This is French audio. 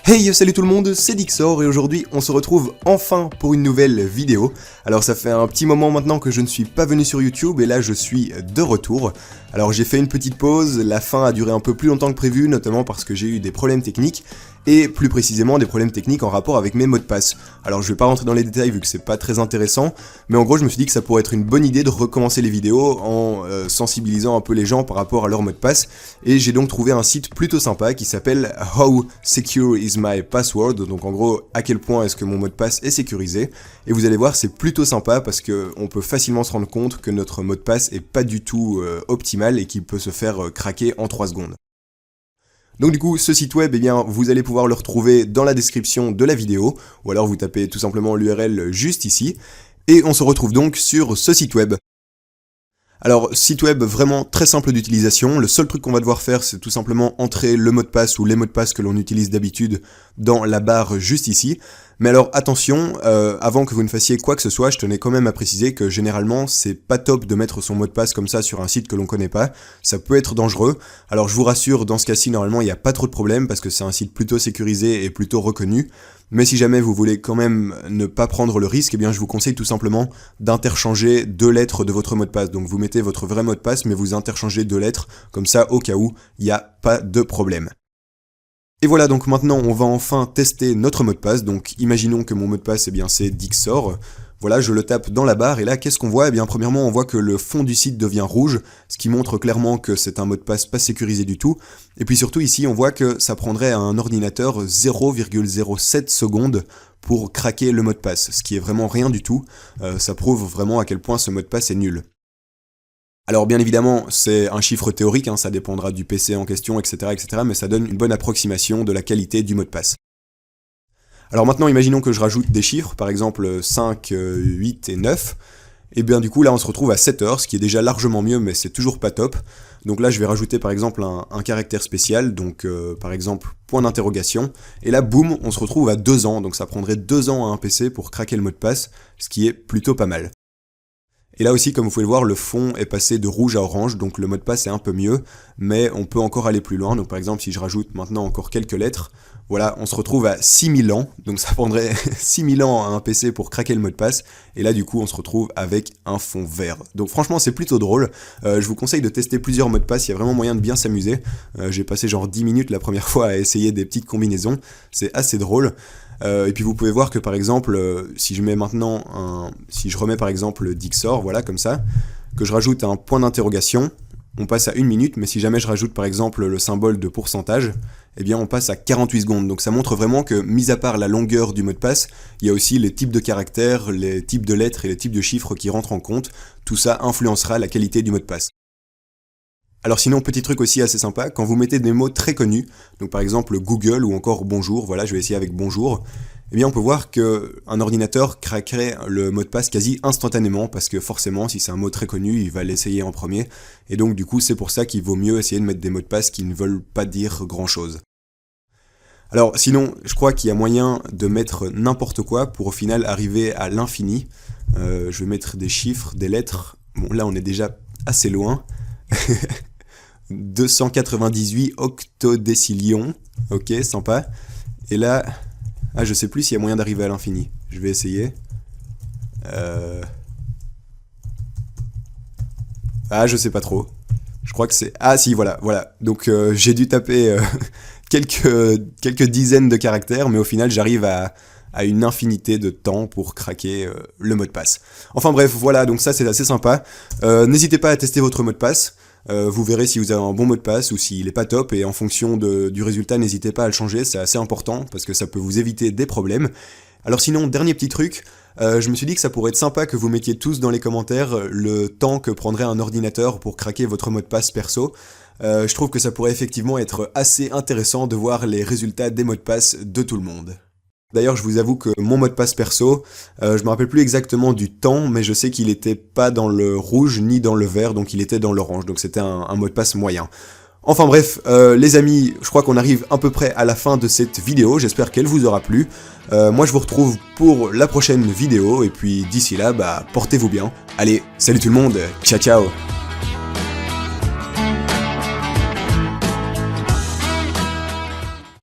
Hey, salut tout le monde, c'est Dixor et aujourd'hui on se retrouve enfin pour une nouvelle vidéo. Alors ça fait un petit moment maintenant que je ne suis pas venu sur YouTube et là je suis de retour. Alors j'ai fait une petite pause, la fin a duré un peu plus longtemps que prévu, notamment parce que j'ai eu des problèmes techniques, et plus précisément des problèmes techniques en rapport avec mes mots de passe. Alors je vais pas rentrer dans les détails vu que c'est pas très intéressant, mais en gros je me suis dit que ça pourrait être une bonne idée de recommencer les vidéos en sensibilisant un peu les gens par rapport à leur mot de passe, et j'ai donc trouvé un site plutôt sympa qui s'appelle How Secure Is My Password, donc en gros à quel point est-ce que mon mot de passe est sécurisé, et vous allez voir c'est plutôt sympa parce que on peut facilement se rendre compte que notre mot de passe est pas du tout optimal et qu'il peut se faire craquer en 3 secondes. Donc du coup, ce site web, eh bien, vous allez pouvoir le retrouver dans la description de la vidéo, ou alors vous tapez tout simplement l'URL juste ici, et on se retrouve donc sur ce site web. Alors, site web vraiment très simple d'utilisation, le seul truc qu'on va devoir faire, c'est tout simplement entrer le mot de passe ou les mots de passe que l'on utilise d'habitude dans la barre juste ici. Mais alors attention, avant que vous ne fassiez quoi que ce soit, je tenais quand même à préciser que généralement c'est pas top de mettre son mot de passe comme ça sur un site que l'on connaît pas, ça peut être dangereux. Alors je vous rassure, dans ce cas-ci normalement il n'y a pas trop de problème parce que c'est un site plutôt sécurisé et plutôt reconnu. Mais si jamais vous voulez quand même ne pas prendre le risque, eh bien je vous conseille tout simplement d'interchanger 2 lettres de votre mot de passe. Donc vous mettez votre vrai mot de passe mais vous interchangez 2 lettres, comme ça au cas où il n'y a pas de problème. Et voilà, donc maintenant on va enfin tester notre mot de passe. Donc imaginons que mon mot de passe, eh bien c'est Dixor. Voilà, je le tape dans la barre et là qu'est-ce qu'on voit? Eh bien premièrement on voit que le fond du site devient rouge, ce qui montre clairement que c'est un mot de passe pas sécurisé du tout. Et puis surtout ici on voit que ça prendrait à un ordinateur 0,07 secondes pour craquer le mot de passe, ce qui est vraiment rien du tout. Ça prouve vraiment à quel point ce mot de passe est nul. Alors bien évidemment, c'est un chiffre théorique, hein, ça dépendra du PC en question, etc., mais ça donne une bonne approximation de la qualité du mot de passe. Alors maintenant, imaginons que je rajoute des chiffres, par exemple 5, 8 et 9, et bien du coup là on se retrouve à 7 heures, ce qui est déjà largement mieux, mais c'est toujours pas top. Donc là je vais rajouter par exemple un caractère spécial, donc par exemple point d'interrogation, et là boum, on se retrouve à 2 ans, donc ça prendrait 2 ans à un PC pour craquer le mot de passe, ce qui est plutôt pas mal. Et là aussi, comme vous pouvez le voir, le fond est passé de rouge à orange, donc le mot de passe est un peu mieux, mais on peut encore aller plus loin. Donc par exemple, si je rajoute maintenant encore quelques lettres, voilà, on se retrouve à 6000 ans, donc ça prendrait 6000 ans à un PC pour craquer le mot de passe, et là du coup on se retrouve avec un fond vert. Donc franchement c'est plutôt drôle, je vous conseille de tester plusieurs mots de passe, il y a vraiment moyen de bien s'amuser. J'ai passé genre 10 minutes la première fois à essayer des petites combinaisons, c'est assez drôle. Et puis vous pouvez voir que par exemple, si je remets par exemple Dixor, voilà comme ça, que je rajoute un point d'interrogation, on passe à 1 minute, mais si jamais je rajoute par exemple le symbole de pourcentage, eh bien on passe à 48 secondes. Donc ça montre vraiment que, mis à part la longueur du mot de passe, il y a aussi les types de caractères, les types de lettres et les types de chiffres qui rentrent en compte. Tout ça influencera la qualité du mot de passe. Alors sinon, petit truc aussi assez sympa, quand vous mettez des mots très connus, donc par exemple Google ou encore bonjour, voilà je vais essayer avec bonjour, eh bien on peut voir qu'un ordinateur craquerait le mot de passe quasi instantanément, parce que forcément si c'est un mot très connu, il va l'essayer en premier, et donc du coup c'est pour ça qu'il vaut mieux essayer de mettre des mots de passe qui ne veulent pas dire grand chose. Alors sinon, je crois qu'il y a moyen de mettre n'importe quoi pour au final arriver à l'infini. Je vais mettre des chiffres, des lettres, bon là on est déjà assez loin. 298 octodécillions, ok, sympa. Et là, je sais plus s'il y a moyen d'arriver à l'infini. Je vais essayer. Je sais pas trop. Je crois que c'est... Ah si, voilà. Donc j'ai dû taper quelques dizaines de caractères, mais au final j'arrive à une infinité de temps pour craquer le mot de passe. Enfin bref, voilà, donc ça c'est assez sympa. N'hésitez pas à tester votre mot de passe. Vous verrez si vous avez un bon mot de passe ou s'il est pas top, et en fonction du résultat, n'hésitez pas à le changer, c'est assez important parce que ça peut vous éviter des problèmes. Alors sinon, dernier petit truc, je me suis dit que ça pourrait être sympa que vous mettiez tous dans les commentaires le temps que prendrait un ordinateur pour craquer votre mot de passe perso. Je trouve que ça pourrait effectivement être assez intéressant de voir les résultats des mots de passe de tout le monde. D'ailleurs, je vous avoue que mon mot de passe perso, je me rappelle plus exactement du temps, mais je sais qu'il était pas dans le rouge ni dans le vert, donc il était dans l'orange, donc c'était un mot de passe moyen. Enfin bref, les amis, je crois qu'on arrive à peu près à la fin de cette vidéo, j'espère qu'elle vous aura plu. Moi je vous retrouve pour la prochaine vidéo, et puis d'ici là, portez-vous bien. Allez, salut tout le monde, ciao ciao.